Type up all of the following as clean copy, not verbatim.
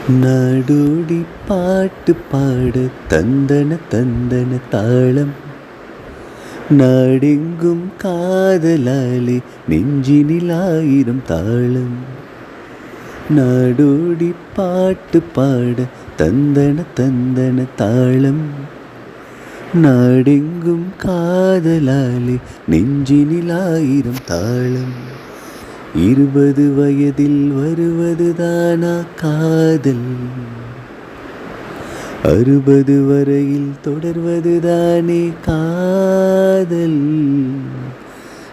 நாடோடி பாட்டு பாட தந்தன தந்தன தாளம், நாடெங்கும் காதலாலே நெஞ்சினில் ஆயிரம் தாளம். நாடோடி பாட்டு பாட தந்தன தந்தன தாளம், நாடெங்கும் காதலாலே நெஞ்சினில் ஆயிரம் தாளம். 20 வயதில் வருவதுதானா காதல், 60 வரையில் தொடர்வதுதானே காதல்.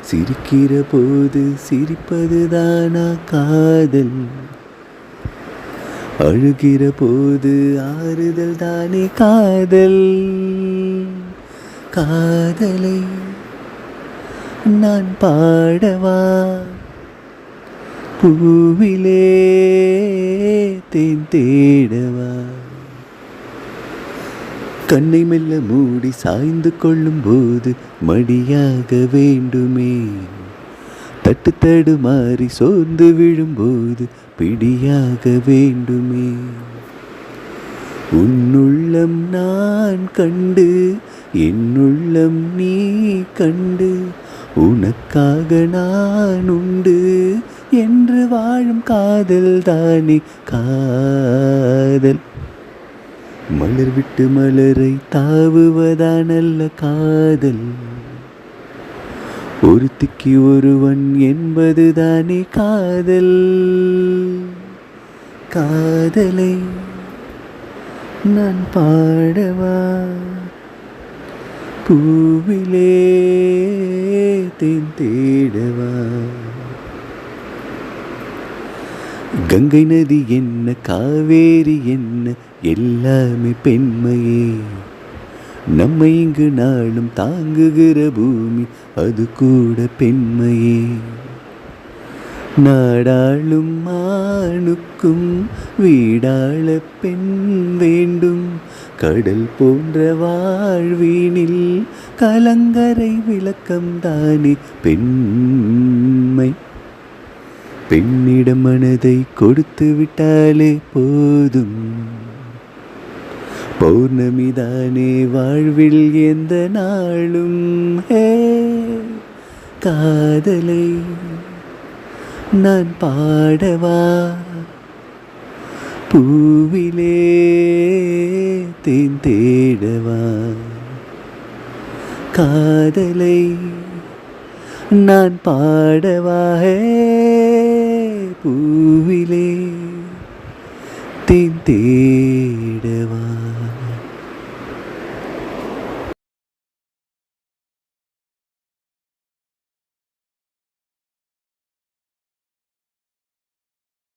சிரிக்கிற போது சிரிப்பதுதானா காதல், அழுகிற போது ஆறுதல் தானே காதல். காதலை நான் பாடவா, பூவிலே தேன் தேடவா. கண்ணை மெல்ல மூடி சாய்ந்து கொள்ளும் போது மடியாக வேண்டுமே, தட்டு தடுமாறி சோர்ந்து விழும்போது பிடியாக வேண்டுமே. உன்னுள்ளம் நான் கண்டு என்னுள்ளம் நீ கண்டு, உனக்காக நான் உண்டு என்று வாழும் காதல் தானே காதல். மலர் விட்டு மலரை தாவுவதானல்ல காதல், ஒருத்திக்கு ஒருவன் என்பதுதானே காதல். காதலை நான் பாடவா, பூவிலே தேன் தேடவா. கங்கை நதி என்ன காவேரி என்ன எல்லாமே பெண்மையே, நம்மை இங்கு நாளும் தாங்குகிற பூமி அது கூட பெண்மையே. நாடாளும் ஆணுக்கும் வீடாள பெண் வேண்டும், கடல் போன்ற வாழ்வினில் கலங்கரை விளக்கம் தானே பெண்மை. பெண்ணிடம் மனதை கொடுத்து விட்டாலே போதும், பௌர்ணமிதானே வாழ்வில் எந்த நாளும். காதலை நான் பாடவா, பூவிலே தேன் தேடவா. காதலை நான் பாடவா, பூவிலே தேன் தேடவா.